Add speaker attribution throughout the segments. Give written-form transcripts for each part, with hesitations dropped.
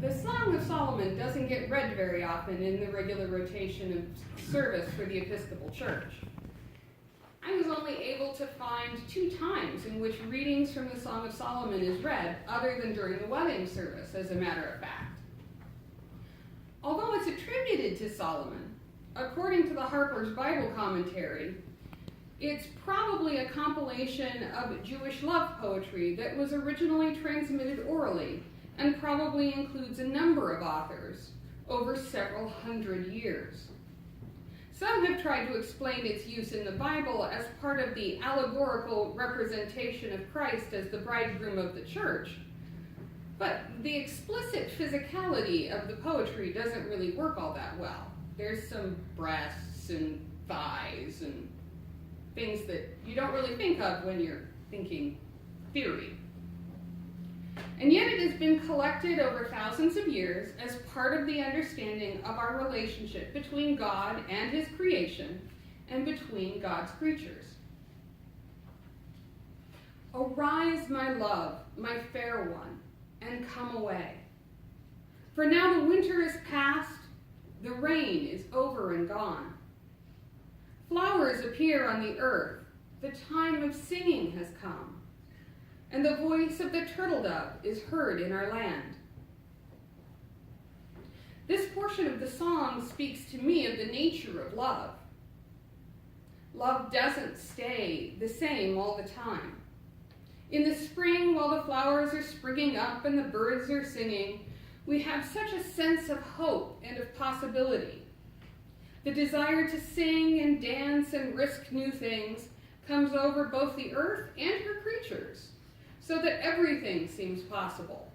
Speaker 1: The Song of Solomon doesn't get read very often in the regular rotation of service for the Episcopal Church. I was only able to find 2 times in which readings from the Song of Solomon is read, other than during the wedding service, as a matter of fact. Although it's attributed to Solomon, according to the Harper's Bible Commentary, it's probably a compilation of Jewish love poetry that was originally transmitted orally and probably includes a number of authors over several hundred years. Some have tried to explain its use in the Bible as part of the allegorical representation of Christ as the bridegroom of the church, but the explicit physicality of the poetry doesn't really work all that well. There's some breasts and thighs and things that you don't really think of when you're thinking theory. And yet it has been collected over thousands of years as part of the understanding of our relationship between God and his creation and between God's creatures. Arise, my love, my fair one, and come away. For now the winter is past, the rain is over and gone. Flowers appear on the earth, the time of singing has come, and the voice of the turtle dove is heard in our land. This portion of the song speaks to me of the nature of love. Love doesn't stay the same all the time. In the spring, while the flowers are springing up and the birds are singing, we have such a sense of hope and of possibility. The desire to sing and dance and risk new things comes over both the earth and her creatures, so that everything seems possible.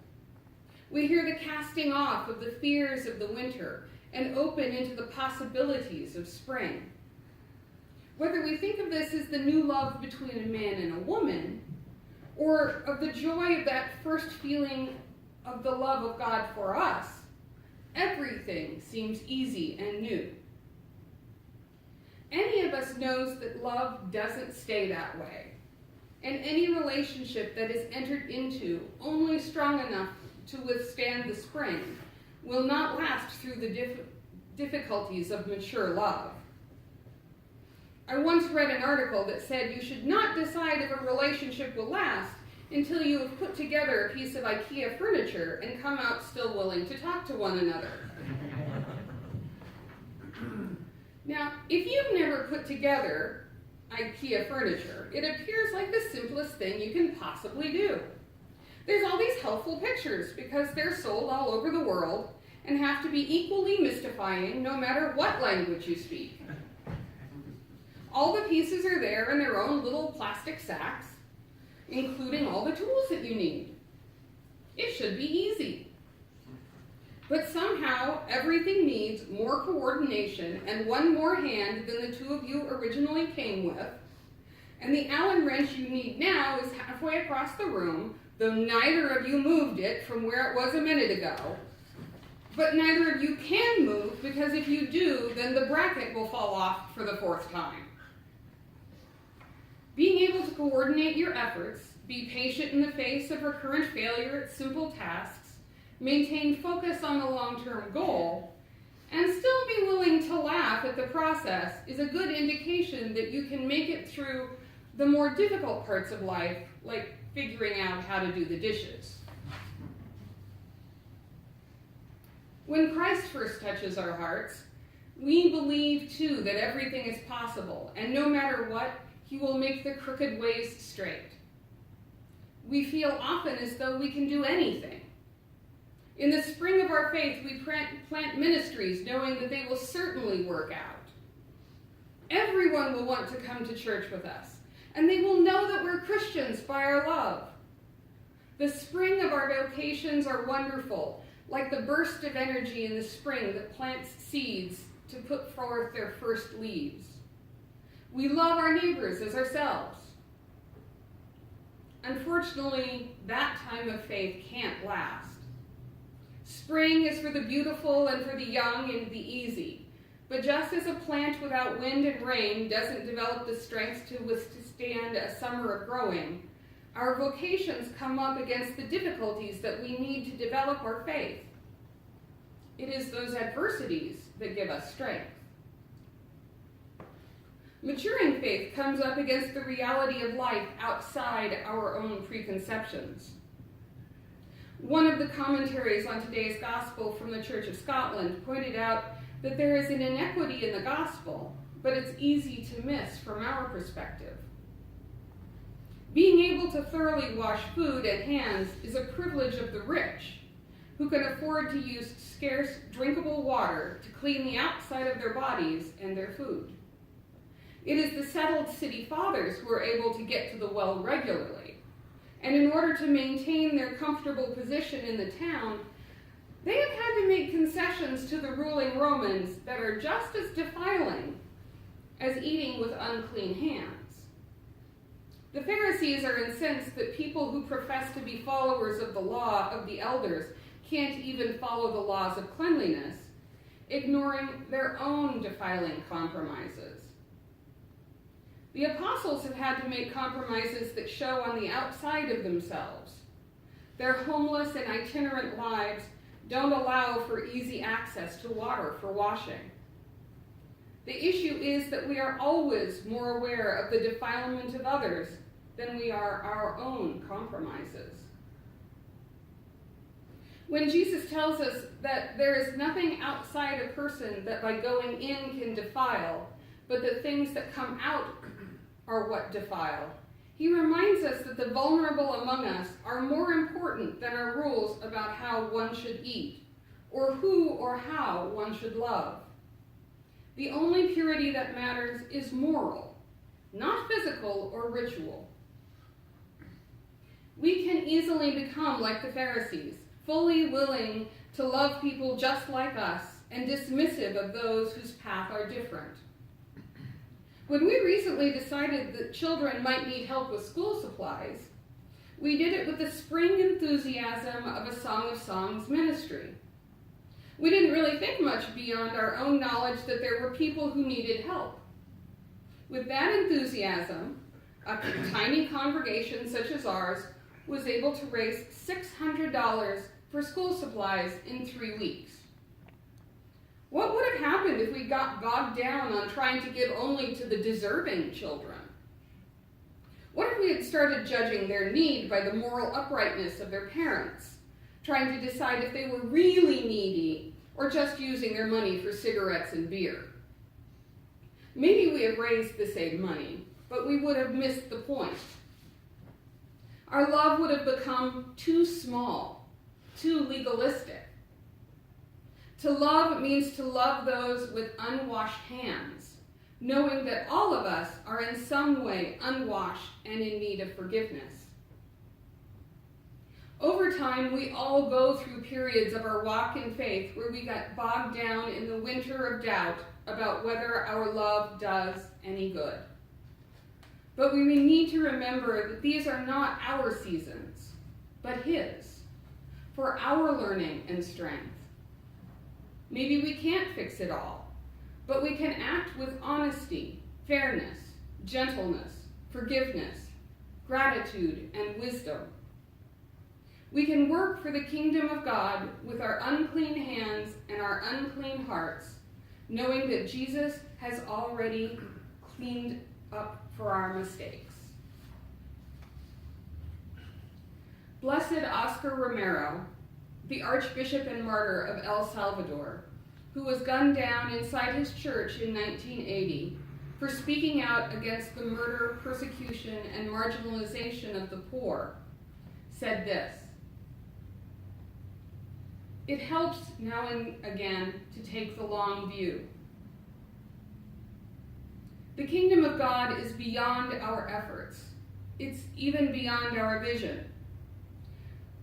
Speaker 1: We hear the casting off of the fears of the winter and open into the possibilities of spring. Whether we think of this as the new love between a man and a woman, or of the joy of that first feeling of the love of God for us, everything seems easy and new. Any of us knows that love doesn't stay that way. And any relationship that is entered into only strong enough to withstand the spring will not last through the difficulties of mature love. I once read an article that said you should not decide if a relationship will last until you have put together a piece of IKEA furniture and come out still willing to talk to one another. Now, if you've never put together IKEA furniture, it appears like the simplest thing you can possibly do. There's all these helpful pictures because they're sold all over the world and have to be equally mystifying no matter what language you speak. All the pieces are there in their own little plastic sacks, including all the tools that you need. It should be easy. But somehow, everything needs more coordination and one more hand than the 2 of you originally came with. And the Allen wrench you need now is halfway across the room, though neither of you moved it from where it was a minute ago. But neither of you can move, because if you do, then the bracket will fall off for the 4th time. Being able to coordinate your efforts, be patient in the face of recurrent failure at simple tasks, maintain focus on the long-term goal, and still be willing to laugh at the process is a good indication that you can make it through the more difficult parts of life, like figuring out how to do the dishes. When Christ first touches our hearts, we believe too that everything is possible, and no matter what, he will make the crooked ways straight. We feel often as though we can do anything. In the spring of our faith, we plant ministries knowing that they will certainly work out. Everyone will want to come to church with us, and they will know that we're Christians by our love. The spring of our vocations are wonderful, like the burst of energy in the spring that plants seeds to put forth their first leaves. We love our neighbors as ourselves. Unfortunately, that time of faith can't last. Spring is for the beautiful and for the young and the easy. But just as a plant without wind and rain doesn't develop the strength to withstand a summer of growing, our vocations come up against the difficulties that we need to develop our faith. It is those adversities that give us strength. Maturing faith comes up against the reality of life outside our own preconceptions. One of the commentaries on today's gospel from the Church of Scotland pointed out that there is an inequity in the gospel, but it's easy to miss from our perspective. Being able to thoroughly wash food and hands is a privilege of the rich, who can afford to use scarce drinkable water to clean the outside of their bodies and their food. It is the settled city fathers who are able to get to the well regularly, and in order to maintain their comfortable position in the town, they have had to make concessions to the ruling Romans that are just as defiling as eating with unclean hands. The Pharisees are incensed that people who profess to be followers of the law of the elders can't even follow the laws of cleanliness, ignoring their own defiling compromises. The apostles have had to make compromises that show on the outside of themselves. Their homeless and itinerant lives don't allow for easy access to water for washing. The issue is that we are always more aware of the defilement of others than we are our own compromises. When Jesus tells us that there is nothing outside a person that by going in can defile, but the things that come out are what defile, he reminds us that the vulnerable among us are more important than our rules about how one should eat, or who or how one should love. The only purity that matters is moral, not physical or ritual. We can easily become like the Pharisees, fully willing to love people just like us and dismissive of those whose path are different. When we recently decided that children might need help with school supplies, we did it with the spring enthusiasm of a Song of Songs ministry. We didn't really think much beyond our own knowledge that there were people who needed help. With that enthusiasm, a tiny congregation such as ours was able to raise $600 for school supplies in 3 weeks. What would have happened if we got bogged down on trying to give only to the deserving children? What if we had started judging their need by the moral uprightness of their parents, trying to decide if they were really needy or just using their money for cigarettes and beer? Maybe we have raised the same money, but we would have missed the point. Our love would have become too small, too legalistic. To love means to love those with unwashed hands, knowing that all of us are in some way unwashed and in need of forgiveness. Over time, we all go through periods of our walk in faith where we got bogged down in the winter of doubt about whether our love does any good. But we need to remember that these are not our seasons, but His, for our learning and strength. Maybe we can't fix it all, but we can act with honesty, fairness, gentleness, forgiveness, gratitude, and wisdom. We can work for the kingdom of God with our unclean hands and our unclean hearts, knowing that Jesus has already cleaned up for our mistakes. Blessed Oscar Romero, the Archbishop and martyr of El Salvador, who was gunned down inside his church in 1980 for speaking out against the murder, persecution, and marginalization of the poor, said this: "It helps now and again to take the long view. The kingdom of God is beyond our efforts. It's even beyond our vision.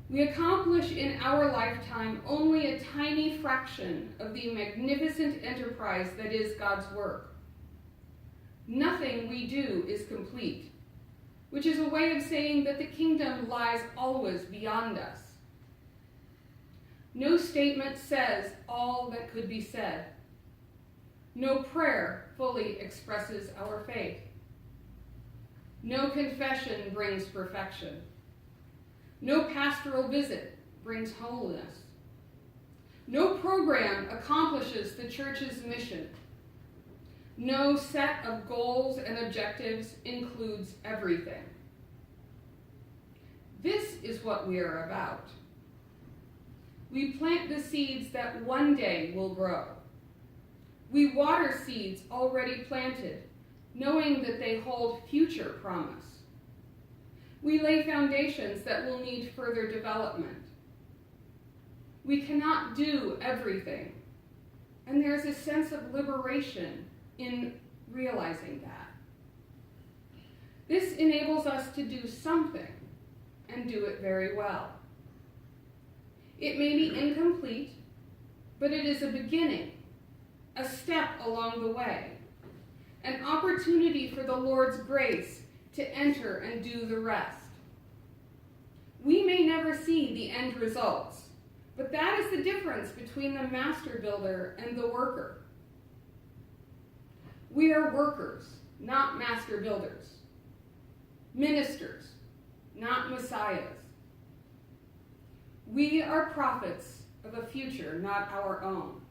Speaker 1: We accomplish in our lifetime only a tiny fraction of the magnificent enterprise that is God's work. Nothing we do is complete, which is a way of saying that the kingdom lies always beyond us. No statement says all that could be said. No prayer fully expresses our faith. No confession brings perfection. No pastoral visit brings holiness. No program accomplishes the church's mission. No set of goals and objectives includes everything. This is what we are about. We plant the seeds that one day will grow. We water seeds already planted, knowing that they hold future promise. We lay foundations that will need further development. We cannot do everything, and there's a sense of liberation in realizing that. This enables us to do something and do it very well. It may be incomplete, but it is a beginning, a step along the way, an opportunity for the Lord's grace to enter and do the rest. We may never see the end results, but that is the difference between the master builder and the worker. We are workers, not master builders. Ministers, not messiahs. We are prophets of a future not our own.